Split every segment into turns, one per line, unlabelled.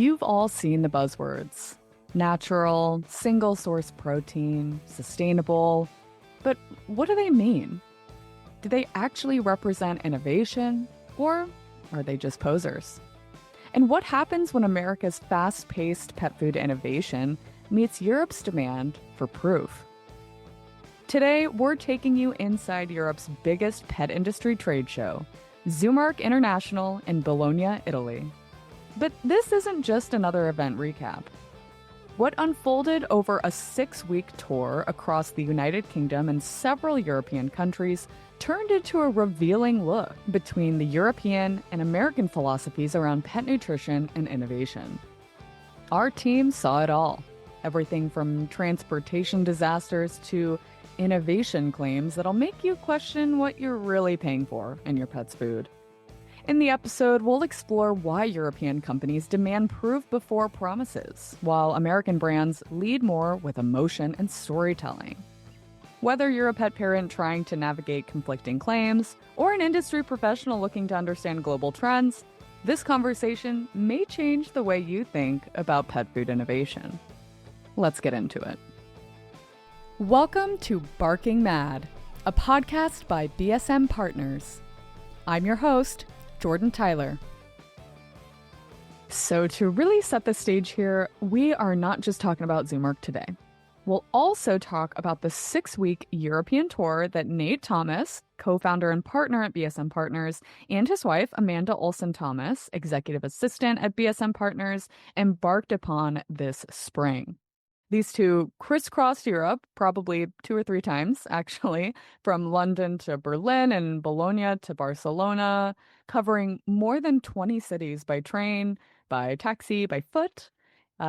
You've all seen the buzzwords: natural, single-source protein, sustainable. But what do they mean? Do they actually represent innovation, or are they just posers? And what happens when America's fast-paced pet food innovation meets Europe's demand for proof? Today, we're taking you inside Europe's biggest pet industry trade show, Zoomark International in Bologna, Italy. But this isn't just another event recap. What unfolded over a 6-week tour across the United Kingdom and several European countries turned into a revealing look between the European and American philosophies around pet nutrition and innovation. Our team saw it all, everything from transportation disasters to innovation claims that'll make you question what you're really paying for in your pet's food. In the episode, we'll explore why European companies demand proof before promises, while American brands lead more with emotion and storytelling. Whether you're a pet parent trying to navigate conflicting claims, or an industry professional looking to understand global trends, this conversation may change the way you think about pet food innovation. Let's get into it. Welcome to Barking Mad, a podcast by BSM Partners. I'm your host, Jordan Tyler. So to really set the stage here, we are not just talking about Zoomark today. We'll also talk about the 6-week European tour that Nate Thomas, co-founder and partner at BSM Partners, and his wife, Amanda Olson Thomas, executive assistant at BSM Partners, embarked upon this spring. These two crisscrossed Europe probably 2 or 3 times, actually, from London to Berlin and Bologna to Barcelona, covering more than 20 cities by train, by taxi, by foot,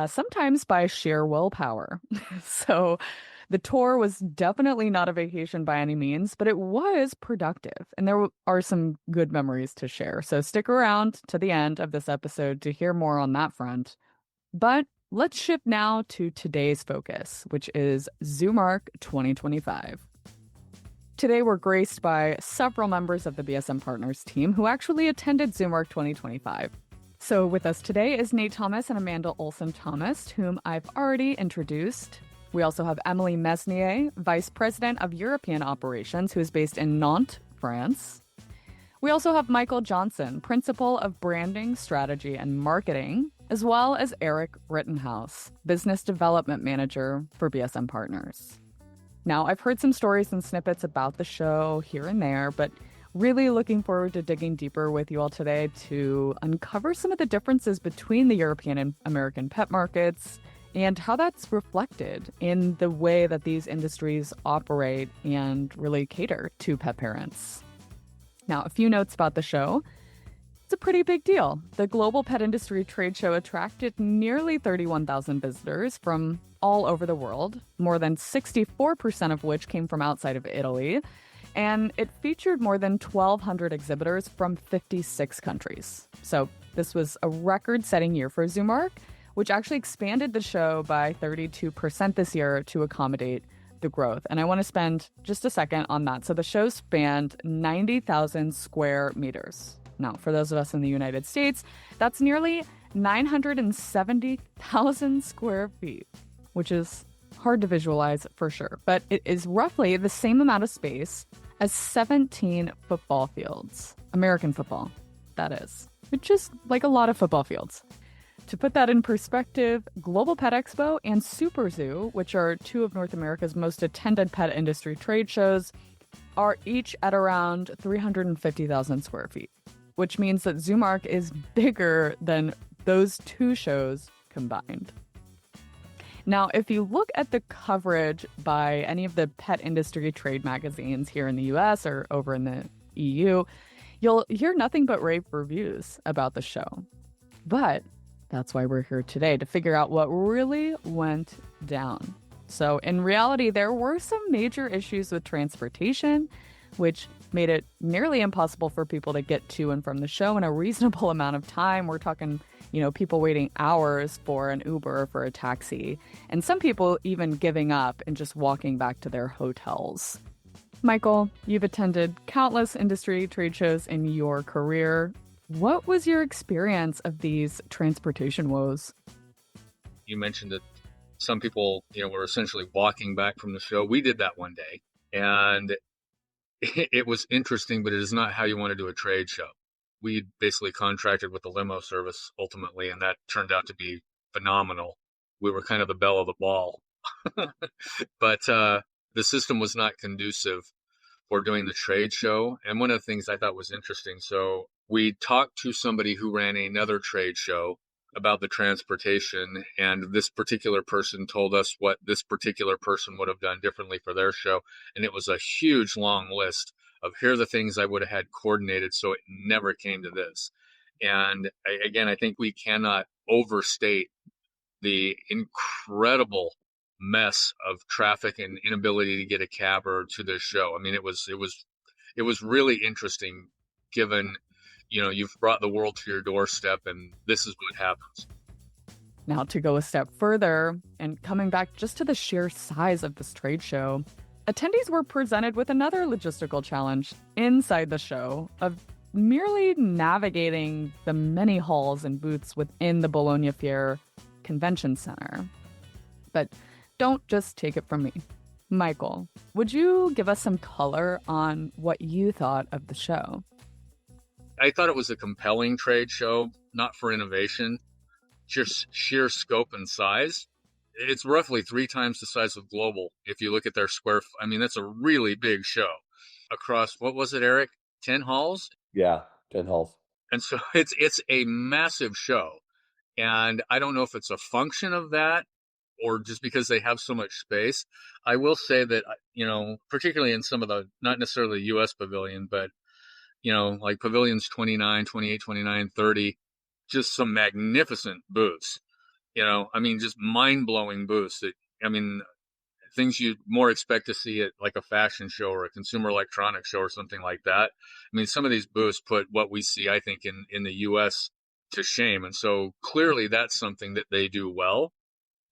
sometimes by sheer willpower. So the tour was definitely not a vacation by any means, but it was productive, and there are some good memories to share. So stick around to the end of this episode to hear more on that front. But let's shift now to today's focus, which is Zoomark 2025. Today, we're graced by several members of the BSM Partners team who actually attended Zoomark 2025. So with us today is Nate Thomas and Amanda Olson Thomas, whom I've already introduced. We also have Emily Mesnier, Vice President of European Operations, who is based in Nantes, France. We also have Michael Johnson, Principal of Branding, Strategy, and Marketing, as well as Eric Rittenhouse, Business Development Manager for BSM Partners. Now, I've heard some stories and snippets about the show here and there, but really looking forward to digging deeper with you all today to uncover some of the differences between the European and American pet markets and how that's reflected in the way that these industries operate and really cater to pet parents. Now, a few notes about the show. It's a pretty big deal. The Global Pet Industry Trade Show attracted nearly 31,000 visitors from all over the world, more than 64% of which came from outside of Italy, and it featured more than 1,200 exhibitors from 56 countries. So this was a record-setting year for Zoomark, which actually expanded the show by 32% this year to accommodate the growth. And I want to spend just a second on that. So the show spanned 90,000 square meters. Now, for those of us in the United States, that's nearly 970,000 square feet, which is hard to visualize for sure. But it is roughly the same amount of space as 17 football fields. American football, that is. Which is like a lot of football fields. To put that in perspective, Global Pet Expo and Super Zoo, which are 2 of North America's most attended pet industry trade shows, are each at around 350,000 square feet, which means that Zoomark is bigger than those 2 shows combined. Now, if you look at the coverage by any of the pet industry trade magazines here in the US or over in the EU, you'll hear nothing but rave reviews about the show. But that's why we're here today, to figure out what really went down. So in reality, there were some major issues with transportation, which made it nearly impossible for people to get to and from the show in a reasonable amount of time. We're talking, people waiting hours for an Uber or for a taxi, and some people even giving up and just walking back to their hotels. Michael, you've attended countless industry trade shows in your career. What was your experience of these transportation woes?
You mentioned that some people, were essentially walking back from the show. We did that one day, and it was interesting, but it is not how you want to do a trade show. We basically contracted with the limo service ultimately, and that turned out to be phenomenal. We were kind of the belle of the ball, but the system was not conducive for doing the trade show. And one of the things I thought was interesting, so we talked to somebody who ran another trade show about the transportation, and this particular person told us what this particular person would have done differently for their show. And it was a huge long list of here are the things I would have had coordinated so it never came to this. And again, I think we cannot overstate the incredible mess of traffic and inability to get a cab or to this show. I mean, it was really interesting given, you've brought the world to your doorstep and this is what happens.
Now, to go a step further, and coming back just to the sheer size of this trade show, attendees were presented with another logistical challenge inside the show of merely navigating the many halls and booths within the Bologna Fair Convention Center. But don't just take it from me. Michael, would you give us some color on what you thought of the show?
I thought it was a compelling trade show, not for innovation, just sheer scope and size. It's roughly 3 times the size of Global. If you look at their I mean, that's a really big show across, what was it, Eric? 10 halls?
Yeah, 10 halls.
And so it's a massive show. And I don't know if it's a function of that or just because they have so much space. I will say that, particularly in some of the, not necessarily the US pavilion, but, like pavilions 29, 28, 29, 30, just some magnificent booths. I mean, just mind blowing booths that, I mean, things you'd more expect to see at like a fashion show or a consumer electronics show or something like that. I mean, some of these booths put what we see, I think, in the US to shame. And so clearly that's something that they do well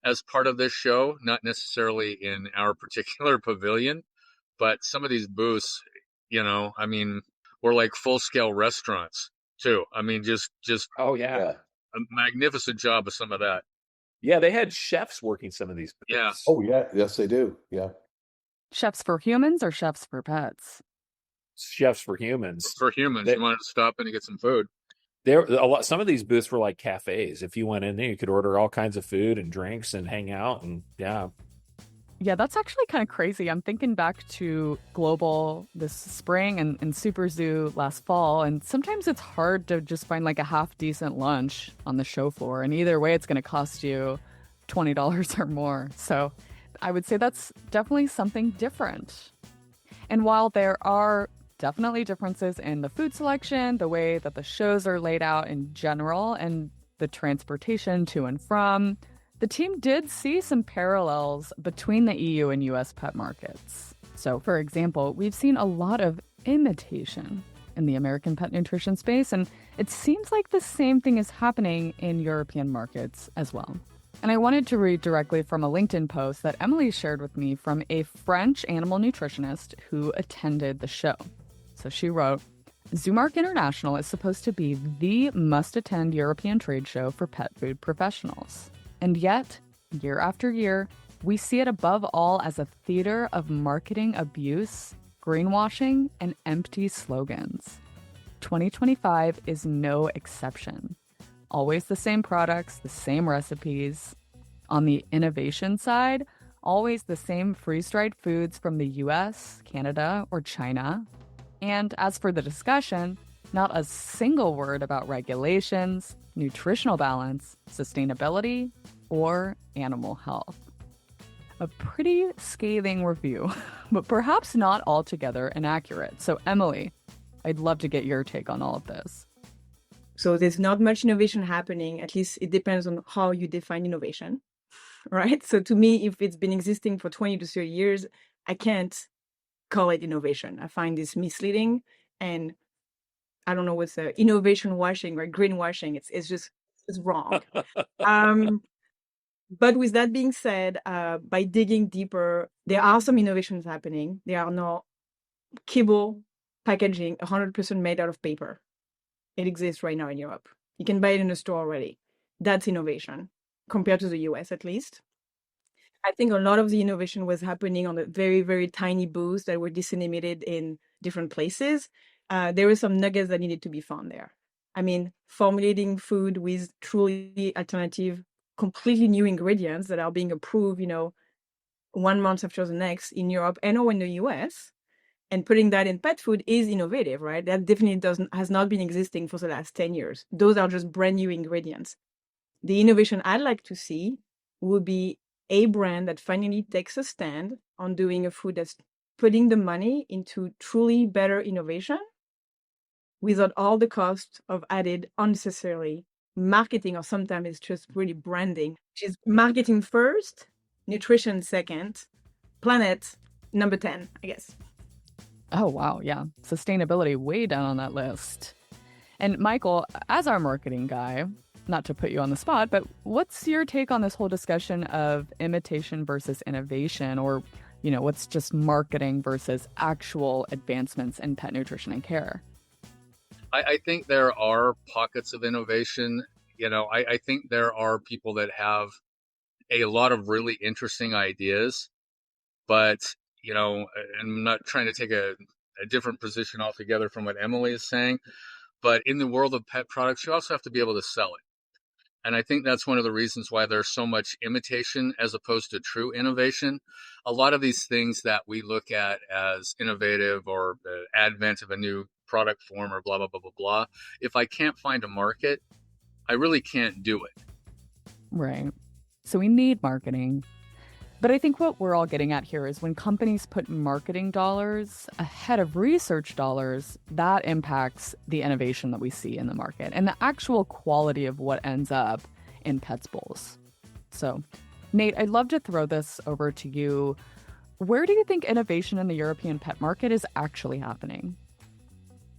as part of this show, not necessarily in our particular pavilion, but some of these booths, I mean, were like full scale restaurants too. I mean, just
Oh, yeah.
a magnificent job of some of that.
Yeah, they had chefs working some of these
Yeah.
booths.
Oh, yeah. Yes, they do. Yeah.
Chefs for humans or chefs for pets?
Chefs for humans.
For humans,
They-
you wanted to stop in and get some food.
There a lot. Some of these booths were like cafes. If you went in there, you could order all kinds of food and drinks and hang out. And yeah,
Yeah, that's actually kind of crazy. I'm thinking back to Global this spring and Super Zoo last fall, and sometimes it's hard to just find like a half decent lunch on the show floor. And either way, it's going to cost you $20 or more. So I would say that's definitely something different. And while there are definitely differences in the food selection, the way that the shows are laid out in general, and the transportation to and from, the team did see some parallels between the EU and US pet markets. So, for example, we've seen a lot of imitation in the American pet nutrition space, and it seems like the same thing is happening in European markets as well. And I wanted to read directly from a LinkedIn post that Emily shared with me from a French animal nutritionist who attended the show. So she wrote, Zoomark International is supposed to be the must-attend European trade show for pet food professionals. And yet, year after year, we see it above all as a theater of marketing abuse, greenwashing, and empty slogans. 2025 is no exception. Always the same products, the same recipes. On the innovation side, always the same freeze-dried foods from the US, Canada, or China. And as for the discussion, not a single word about regulations, nutritional balance, sustainability, or animal health. A pretty scathing review, but perhaps not altogether inaccurate. So, Emily, I'd love to get your take on all of this.
So there's not much innovation happening. At least it depends on how you define innovation, right? So to me, if it's been existing for 20 to 30 years, I can't call it innovation. I find this misleading, and I don't know what's the innovation washing or greenwashing. It's wrong. But with that being said, by digging deeper, there are some innovations happening. There are no kibble packaging 100% made out of paper. it exists right now in Europe. You can buy it in a store already. That's innovation compared to the US, at least. I think a lot of the innovation was happening on a very, very tiny booths that were disseminated in different places. There were some nuggets that needed to be found there. I mean, formulating food with truly alternative, completely new ingredients that are being approved, 1 month after the next in Europe and or in the US, and putting that in pet food is innovative, right? That definitely has not been existing for the last 10 years. Those are just brand new ingredients. The innovation I'd like to see would be a brand that finally takes a stand on doing a food that's putting the money into truly better innovation without all the cost of added unnecessarily marketing, or sometimes it's just really branding, which is marketing first, nutrition second, planet number 10, I guess.
Oh, wow. Yeah. Sustainability way down on that list. And Michael, as our marketing guy, not to put you on the spot, but what's your take on this whole discussion of imitation versus innovation, or, what's just marketing versus actual advancements in pet nutrition and care?
I think there are pockets of innovation. I think there are people that have a lot of really interesting ideas, but, I'm not trying to take a different position altogether from what Emily is saying, but in the world of pet products, you also have to be able to sell it. And I think that's one of the reasons why there's so much imitation as opposed to true innovation. A lot of these things that we look at as innovative, or the advent of a new product form, or blah, blah, blah, blah, blah, if I can't find a market, I really can't do it.
Right. So we need marketing. But I think what we're all getting at here is when companies put marketing dollars ahead of research dollars, that impacts the innovation that we see in the market and the actual quality of what ends up in Pets Bowls. So, Nate, I'd love to throw this over to you. Where do you think innovation in the European pet market is actually happening?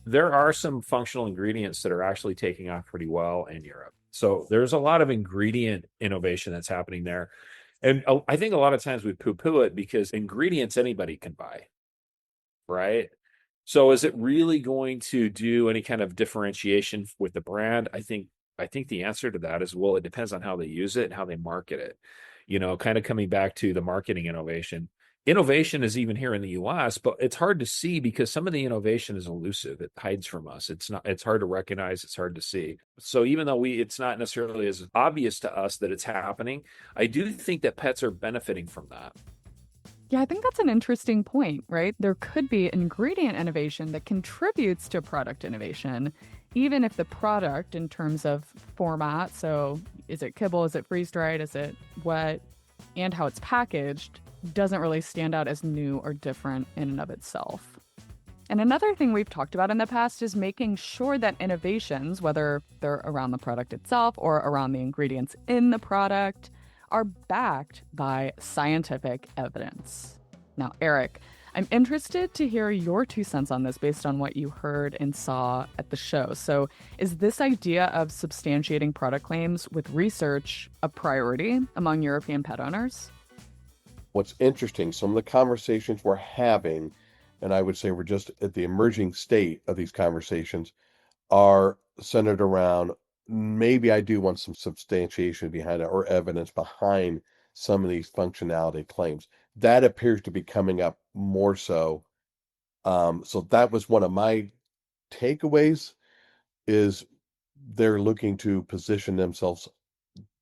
There are some functional ingredients that are actually taking off pretty well in Europe. So there's a lot of ingredient innovation that's happening there. And I think a lot of times we poo-poo it because ingredients anybody can buy, right? So is it really going to do any kind of differentiation with the brand? I think the answer to that is, well, it depends on how they use it and how they market it. Kind of coming back to the marketing innovation. Innovation is even here in the US, but it's hard to see because some of the innovation is elusive. It hides from us. It's hard to recognize. It's hard to see. So even though it's not necessarily as obvious to us that it's happening, I do think that pets are benefiting from that.
Yeah, I think that's an interesting point, right? There could be ingredient innovation that contributes to product innovation, even if the product in terms of format, so is it kibble, is it freeze-dried, is it wet, and how it's packaged, doesn't really stand out as new or different in and of itself. And another thing we've talked about in the past is making sure that innovations, whether they're around the product itself or around the ingredients in the product, are backed by scientific evidence. Now, Eric, I'm interested to hear your 2 cents on this based on what you heard and saw at the show. So, is this idea of substantiating product claims with research a priority among European pet owners?
What's interesting, some of the conversations we're having, and I would say we're just at the emerging state of these conversations, are centered around, maybe I do want some substantiation behind it or evidence behind some of these functionality claims. That appears to be coming up more so. So that was one of my takeaways, is they're looking to position themselves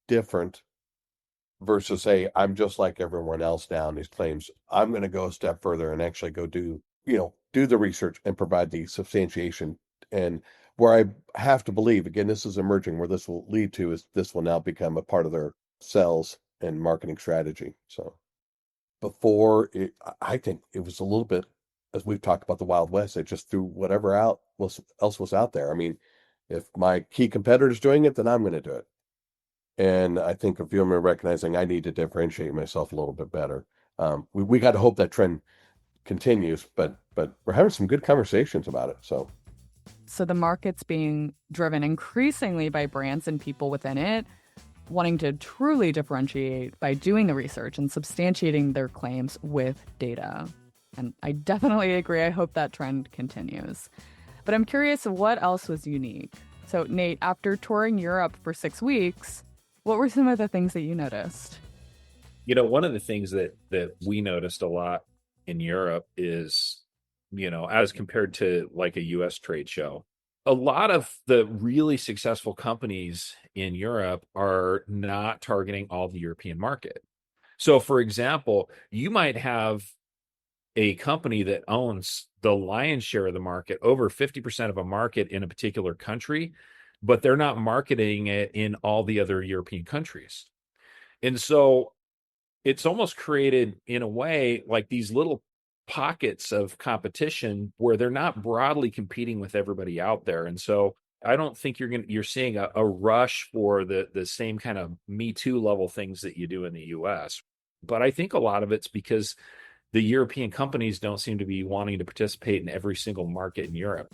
different versus say, I'm just like everyone else now in these claims. I'm going to go a step further and actually go do the research and provide the substantiation. And where I have to believe, again, this is emerging, where this will lead to is this will now become a part of their sales and marketing strategy. So before I think it was a little bit, as we've talked about the Wild West, they just threw whatever else was out there. I mean, if my key competitor is doing it, then I'm going to do it. And I think a few of them are recognizing I need to differentiate myself a little bit better. We got to hope that trend continues, but we're having some good conversations about it. So
the market's being driven increasingly by brands and people within it wanting to truly differentiate by doing the research and substantiating their claims with data. And I definitely agree. I hope that trend continues. But I'm curious what else was unique. So, Nate, after touring Europe for 6 weeks, what were some of the things that you noticed?
One of the things that we noticed a lot in Europe is, as compared to like a US trade show, a lot of the really successful companies in Europe are not targeting all the European market. So, for example, you might have a company that owns the lion's share of the market, over 50% of a market in a particular country, but they're not marketing it in all the other European countries. And so it's almost created in a way like these little pockets of competition where they're not broadly competing with everybody out there. And so I don't think you're seeing a rush for the same kind of Me Too level things that you do in the US. But I think a lot of it's because the European companies don't seem to be wanting to participate in every single market in Europe.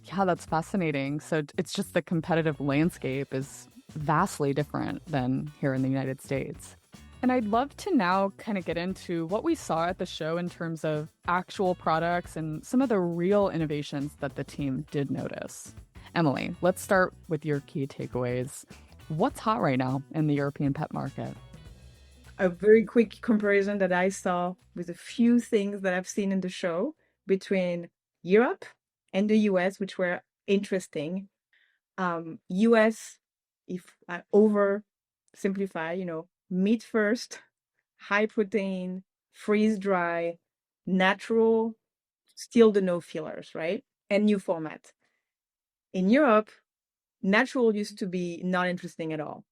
Yeah, that's fascinating. So it's just the competitive landscape is vastly different than here in the United States. And I'd love to now kind of get into what we saw at the show in terms of actual products and some of the real innovations that the team did notice. Emily, let's start with your key takeaways. What's hot right now in the European pet market?
A very quick comparison that I saw with a few things that I've seen in the show between Europe and the US, which were interesting. US, if I oversimplify, meat first, high protein, freeze dry, natural, still the no fillers, right? And new format. In Europe, natural used to be not interesting at all.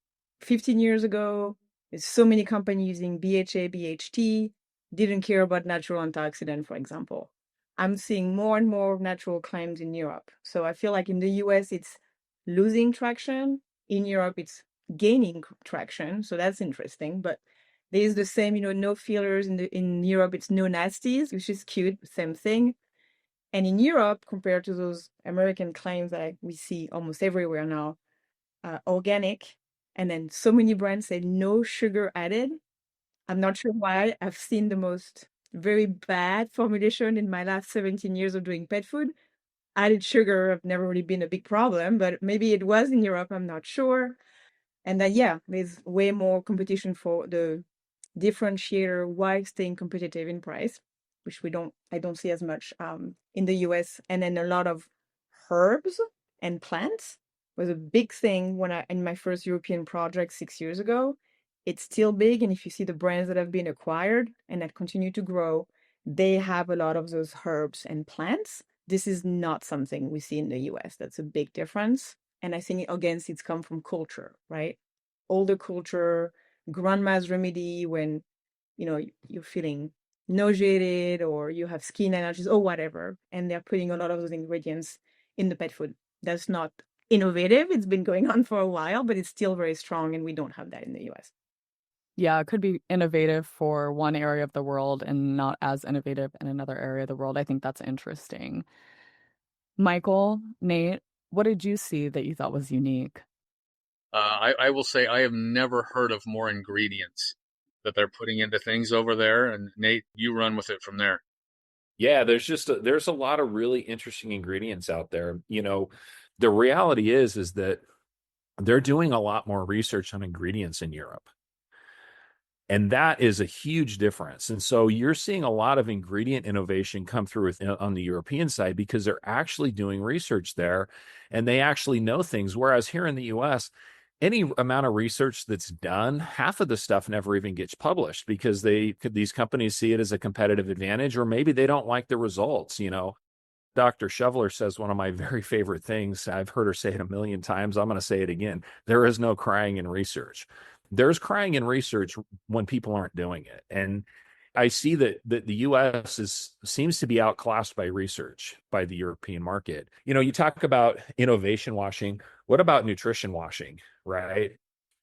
15 years ago, there's so many companies using BHA, BHT, didn't care about natural antioxidant, for example. I'm seeing more and more natural claims in Europe. So I feel like in the US, it's losing traction. In Europe, it's gaining traction. So that's interesting. But there's the same, no fillers. In Europe, it's no nasties, which is cute, same thing. And in Europe, compared to those American claims that we see almost everywhere now, organic, and then so many brands say no sugar added. I'm not sure why. I've seen the most very bad formulation in my last 17 years of doing pet food. Added sugar have never really been a big problem, but maybe it was in Europe. I'm not sure. And then, yeah, there's way more competition for the differentiator while staying competitive in price, which I don't see as much in the US. And then a lot of herbs and plants was a big thing in my first European project 6 years ago. It's still big. And if you see the brands that have been acquired and that continue to grow, they have a lot of those herbs and plants. This is not something we see in the US. That's a big difference. And I think, again, it's come from culture, right? Older culture, grandma's remedy when, you're feeling nauseated or you have skin allergies or whatever. And they're putting a lot of those ingredients in the pet food. That's not innovative. It's been going on for a while, but it's still very strong. And we don't have that in the US.
Yeah, it could be innovative for one area of the world and not as innovative in another area of the world. I think that's interesting. Michael, Nate, what did you see that you thought was unique?
I will say I have never heard of more ingredients that they're putting into things over there. And Nate, you run with it from there.
Yeah, there's a lot of really interesting ingredients out there. The reality is that they're doing a lot more research on ingredients in Europe. And that is a huge difference. And so you're seeing a lot of ingredient innovation come through on the European side because they're actually doing research there and they actually know things. Whereas here in the US, any amount of research that's done, half of the stuff never even gets published because these companies see it as a competitive advantage, or maybe they don't like the results. Dr. Shoveler says one of my very favorite things. I've heard her say it a million times. I'm going to say it again. There is no crying in research. There's crying in research when people aren't doing it. And I see that the US seems to be outclassed by research by the European market. You talk about innovation washing. What about nutrition washing, right?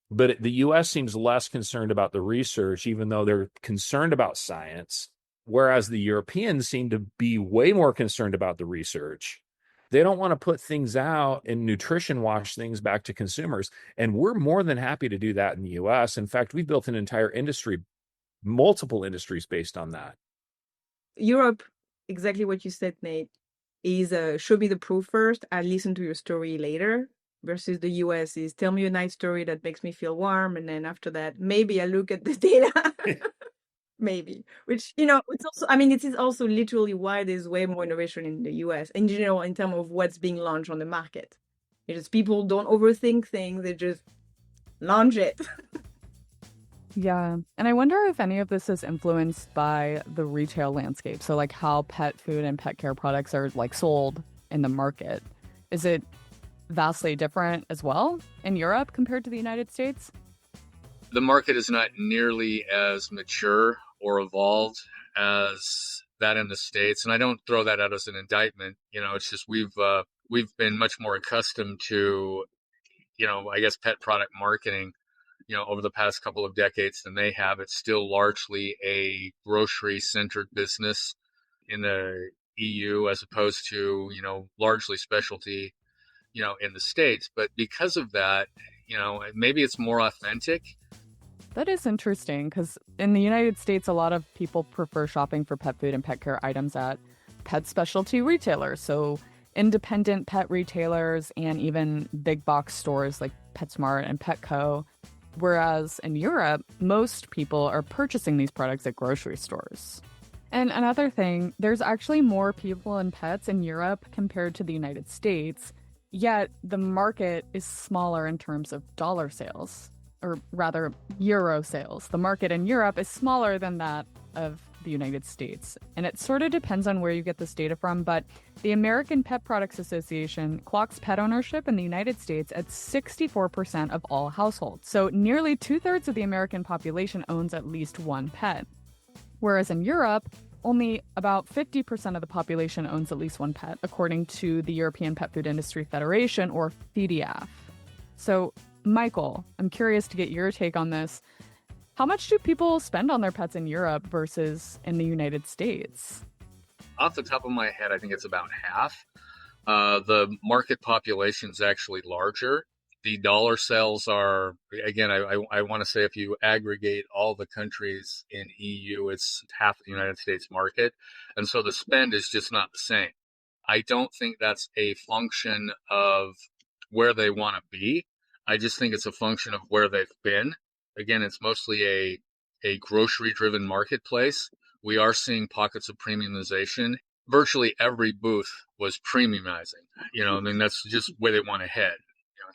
But the US seems less concerned about the research, even though they're concerned about science. Whereas the Europeans seem to be way more concerned about the research. They don't want to put things out and nutrition wash things back to consumers. And we're more than happy to do that in the US. In fact, we've built an entire industry, multiple industries based on that.
Europe, exactly what you said, Nate. is show me the proof first, I'll listen to your story later, versus the US is tell me a nice story that makes me feel warm, and then after that, maybe I look at the data. Maybe, which, it's also, I mean, it is also literally why there's way more innovation in the US in general in terms of what's being launched on the market. It's just people don't overthink things, they just launch it.
Yeah. And I wonder if any of this is influenced by the retail landscape. So, like, how pet food and pet care products are like sold in the market. Is it vastly different as well in Europe compared to the United States?
The market is not nearly as mature or evolved as that in the States. And I don't throw that out as an indictment. It's just we've been much more accustomed to, I guess, pet product marketing, over the past couple of decades than they have. It's still largely a grocery-centered business in the EU as opposed to, largely specialty, in the States. But because of that, maybe it's more authentic.
That is interesting because in the United States, a lot of people prefer shopping for pet food and pet care items at pet specialty retailers. So independent pet retailers and even big box stores like PetSmart and Petco. Whereas in Europe, most people are purchasing these products at grocery stores. And another thing, there's actually more people and pets in Europe compared to the United States, yet the market is smaller in terms of dollar sales, or rather, euro sales. The market in Europe is smaller than that of the United States. And it sort of depends on where you get this data from, but the American Pet Products Association clocks pet ownership in the United States at 64% of all households. So nearly 2/3 of the American population owns at least one pet. Whereas in Europe, only about 50% of the population owns at least one pet, according to the European Pet Food Industry Federation, or FEDIAF. So, Michael, I'm curious to get your take on this. How much do people spend on their pets in Europe versus in the United States?
Off the top of my head, I think it's about half. The market population is actually larger. The dollar sales are, again, I want to say if you aggregate all the countries in EU, it's half the United States market. And so the spend is just not the same. I don't think that's a function of where they want to be. I just think it's a function of where they've been. Again, it's mostly a grocery-driven marketplace. We are seeing pockets of premiumization. Virtually every booth was premiumizing. I mean, that's just where they want to head.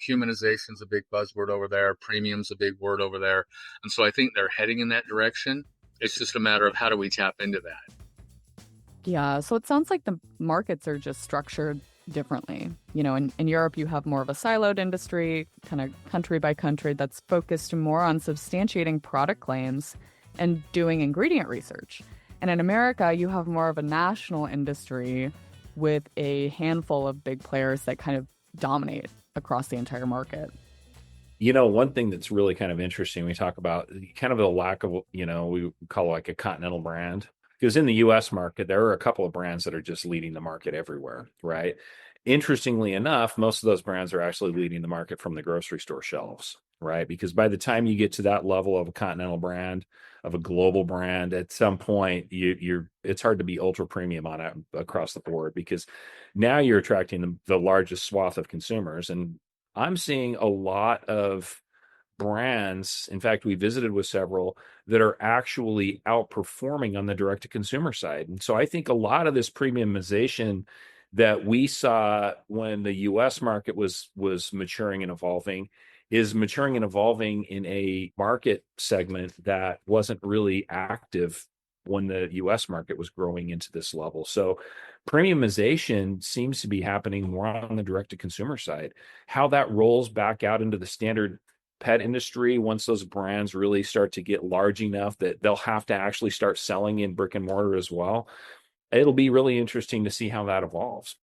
Humanization's a big buzzword over there. Premium's a big word over there. And so I think they're heading in that direction. It's just a matter of how do we tap into that?
Yeah, so it sounds like the markets are just structured differently. In Europe, you have more of a siloed industry, kind of country by country, that's focused more on substantiating product claims and doing ingredient research. And in America, you have more of a national industry with a handful of big players that kind of dominate across the entire market.
One thing that's really kind of interesting, we talk about kind of the lack of, we call it like a continental brand. Because in the US market, there are a couple of brands that are just leading the market everywhere, right? Interestingly enough, most of those brands are actually leading the market from the grocery store shelves, right? Because by the time you get to that level of a continental brand, of a global brand, at some point, it's hard to be ultra premium on it across the board, because now you're attracting the largest swath of consumers. And I'm seeing a lot of brands, in fact, we visited with several, that are actually outperforming on the direct-to-consumer side. And so I think a lot of this premiumization that we saw when the US market was maturing and evolving is maturing and evolving in a market segment that wasn't really active when the US market was growing into this level. So premiumization seems to be happening more on the direct-to-consumer side. How that rolls back out into the standard pet industry once those brands really start to get large enough that they'll have to actually start selling in brick and mortar as well, it'll be really interesting to see how that evolves.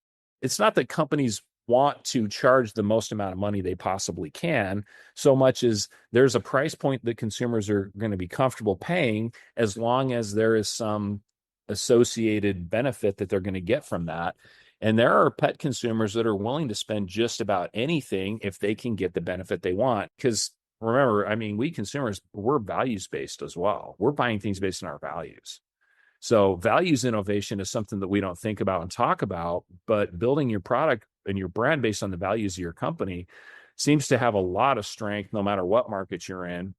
It's not that companies want to charge the most amount of money they possibly can, so much as there's a price point that consumers are going to be comfortable paying, as long as there is some associated benefit that they're going to get from that. And there are pet consumers that are willing to spend just about anything if they can get the benefit they want. Because remember, I mean, we consumers, we're values-based as well. We're buying things based on our values. So values innovation is something that we don't think about and talk about, but building your product and your brand based on the values of your company seems to have a lot of strength no matter what market you're in.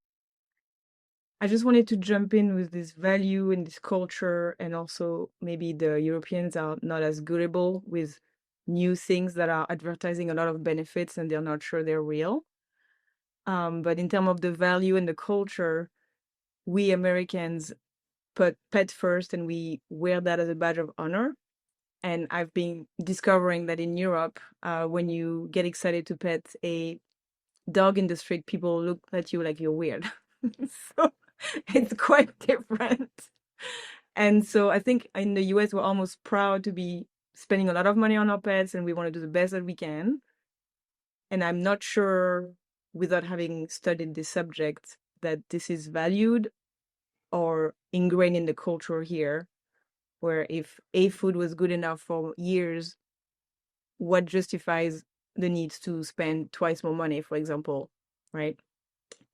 I just wanted to jump in with this value and this culture, and also maybe the Europeans are not as goodable with new things that are advertising a lot of benefits and they're not sure they're real. But in terms of the value and the culture, we Americans put pet first and we wear that as a badge of honor. And I've been discovering that in Europe, when you get excited to pet a dog in the street, people look at you like you're weird. So it's quite different. And so I think in the US, we're almost proud to be spending a lot of money on our pets and we want to do the best that we can. And I'm not sure, without having studied this subject, that this is valued or ingrained in the culture here, where if a food was good enough for years, what justifies the need to spend twice more money, for example, right?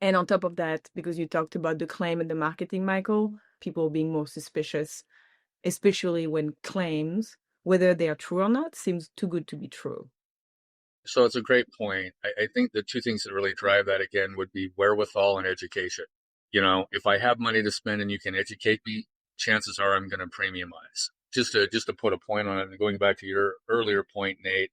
And on top of that, because you talked about the claim and the marketing, Michael, people being more suspicious, especially when claims, whether they are true or not, seems too good to be true.
So it's a great point. I think the two things that really drive that again would be wherewithal and education. If I have money to spend and you can educate me, chances are I'm going to premiumize. Just to put a point on it, and going back to your earlier point, Nate,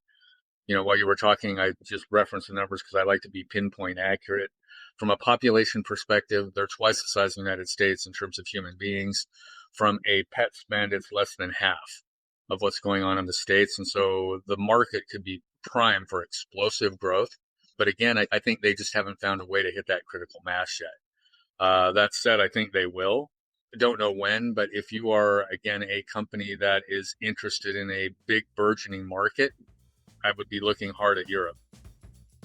while you were talking, I just referenced the numbers because I like to be pinpoint accurate. From a population perspective, they're twice the size of the United States in terms of human beings. From a pet spend, it's less than half of what's going on in the States. And so the market could be prime for explosive growth. But again, I think they just haven't found a way to hit that critical mass yet. That said, I think they will. I don't know when, but if you are, again, a company that is interested in a big burgeoning market, I would be looking hard at Europe.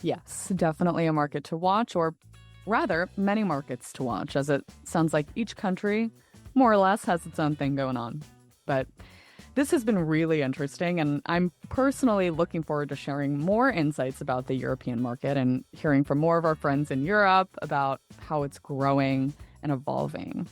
Yes, definitely a market to watch, or rather, many markets to watch, as it sounds like each country, more or less, has its own thing going on. But this has been really interesting, and I'm personally looking forward to sharing more insights about the European market and hearing from more of our friends in Europe about how it's growing and evolving.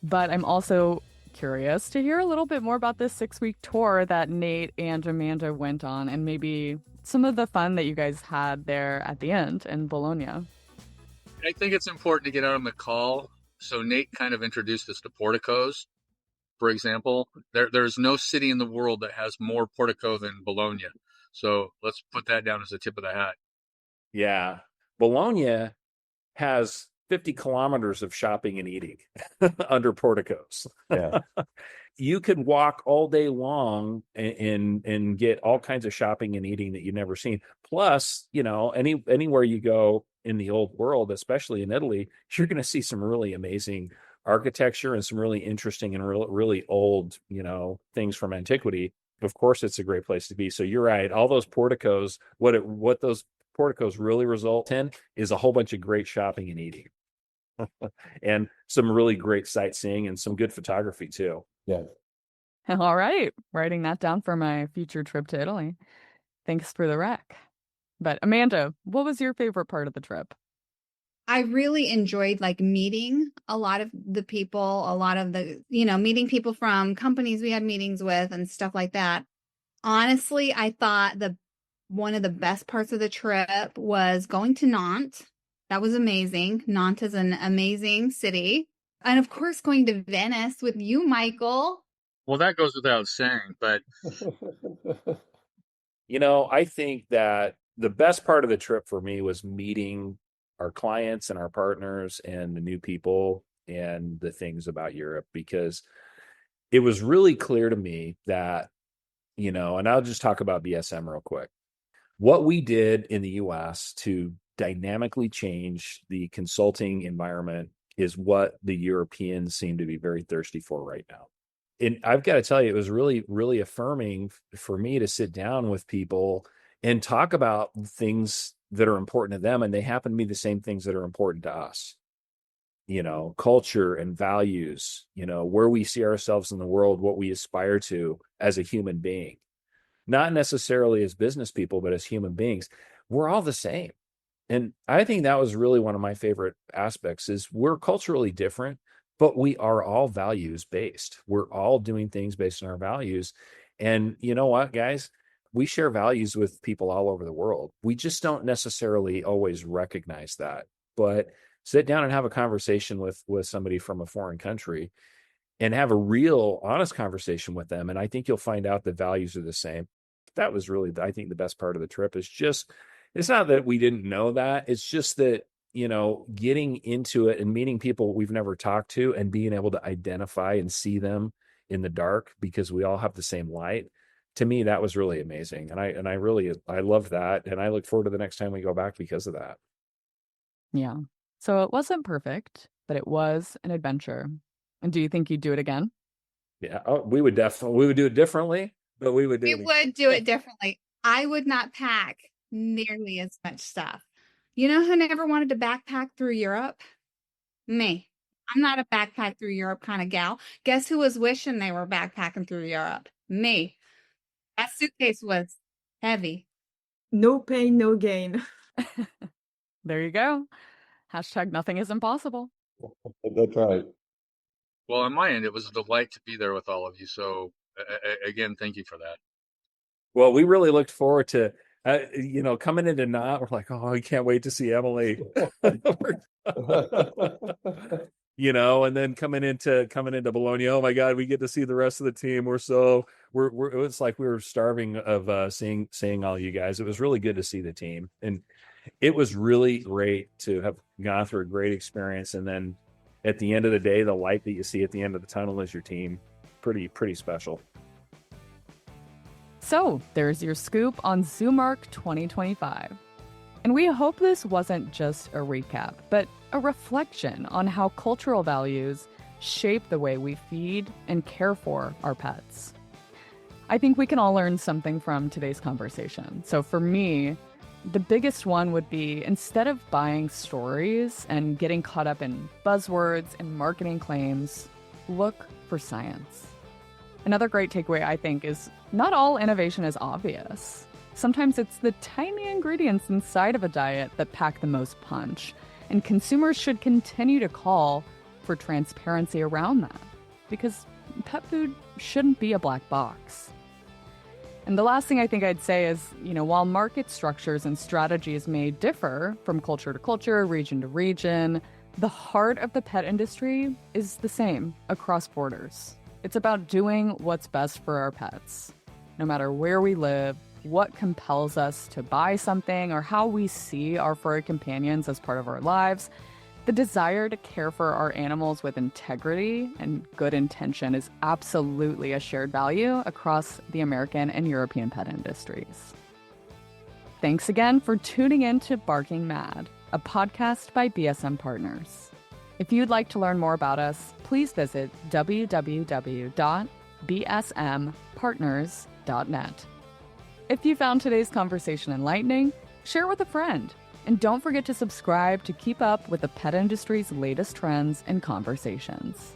But I'm also curious to hear a little bit more about this 6-week tour that Nate and Amanda went on, and maybe some of the fun that you guys had there at the end in Bologna.
I think it's important to get out on the call. So Nate kind of introduced us to Porticos, for example. There's no city in the world that has more Portico than Bologna. So let's put that down as the tip of the hat.
Yeah. Bologna has 50 kilometers of shopping and eating under Porticos.
Yeah.
You could walk all day long and get all kinds of shopping and eating that you've never seen. Plus, anywhere you go in the old world, especially in Italy, you're going to see some really amazing architecture and some really interesting and really old, things from antiquity. Of course, it's a great place to be. So you're right. All those porticos, what those porticos really result in is a whole bunch of great shopping and eating. And some really great sightseeing and some good photography too.
Yeah.
All right, writing that down for my future trip to Italy. Thanks for the rec. But Amanda, what was your favorite part of the trip?
I really enjoyed meeting a lot of the people, a lot of the, meeting people from companies we had meetings with and stuff like that. Honestly, I thought one of the best parts of the trip was going to Nantes. That was amazing. Nantes is an amazing city. And of course, going to Venice with you, Michael.
Well, that goes without saying, but
I think that the best part of the trip for me was meeting our clients and our partners and the new people and the things about Europe, because it was really clear to me that, and I'll just talk about BSM real quick. What we did in the US to dynamically change the consulting environment is what the Europeans seem to be very thirsty for right now. And I've got to tell you, it was really, really affirming for me to sit down with people and talk about things that are important to them. And they happen to be the same things that are important to us. Culture and values, where we see ourselves in the world, what we aspire to as a human being, not necessarily as business people, but as human beings. We're all the same. And I think that was really one of my favorite aspects is we're culturally different, but we are all values based. We're all doing things based on our values. And you know what, guys? We share values with people all over the world. We just don't necessarily always recognize that. But sit down and have a conversation with somebody from a foreign country and have a real honest conversation with them. And I think you'll find out the values are the same. That was really, I think, the best part of the trip is just, it's not that we didn't know that. It's just that, getting into it and meeting people we've never talked to and being able to identify and see them in the dark because we all have the same light. To me, that was really amazing. And I love that. And I look forward to the next time we go back because of that.
Yeah. So it wasn't perfect, but it was an adventure. And do you think you'd do it again?
Yeah. Oh, we would do it differently, but we would do
it differently. I would not pack nearly as much stuff. You know who never wanted to backpack through Europe? Me. I'm not a backpack through Europe kind of gal. Guess who was wishing they were backpacking through Europe? Me. That suitcase was heavy.
No pain, no gain.
There you go. Hashtag nothing is impossible.
That's right.
Well, on my end, it was a delight to be there with all of you. So again, thank you for that.
Well, we really looked forward to, coming into Knot. We're like, oh, we can't wait to see Emily. And then coming into Bologna, oh my God, we get to see the rest of the team. It was like we were starving of seeing all you guys. It was really good to see the team, and it was really great to have gone through a great experience. And then at the end of the day, the light that you see at the end of the tunnel is your team. Pretty special.
So there's your scoop on Zoomark 2025. And we hope this wasn't just a recap, but a reflection on how cultural values shape the way we feed and care for our pets. I think we can all learn something from today's conversation. So for me, the biggest one would be, instead of buying stories and getting caught up in buzzwords and marketing claims, look for science. Another great takeaway, I think, is not all innovation is obvious. Sometimes it's the tiny ingredients inside of a diet that pack the most punch, and consumers should continue to call for transparency around that, because pet food shouldn't be a black box. And the last thing I think I'd say is, while market structures and strategies may differ from culture to culture, region to region, the heart of the pet industry is the same across borders. It's about doing what's best for our pets. No matter where we live, what compels us to buy something, or how we see our furry companions as part of our lives, the desire to care for our animals with integrity and good intention is absolutely a shared value across the American and European pet industries. Thanks again for tuning in to Barking Mad, a podcast by BSM Partners. If you'd like to learn more about us, please visit www.bsmpartners.net. If you found today's conversation enlightening, share with a friend. And don't forget to subscribe to keep up with the pet industry's latest trends and conversations.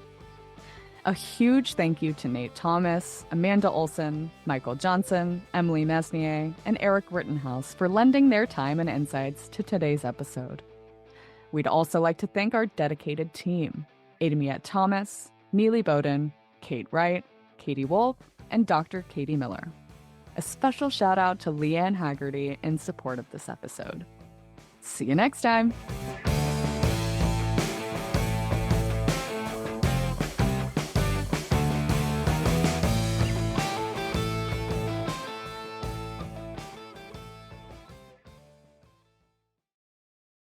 A huge thank you to Nate Thomas, Amanda Olson, Michael Johnson, Emily Mesnier, and Eric Rittenhouse for lending their time and insights to today's episode. We'd also like to thank our dedicated team, Adamiette Thomas, Neely Bowden, Kate Wright, Katie Wolf, and Dr. Katie Miller. A special shout out to Leanne Haggerty in support of this episode. See you next time.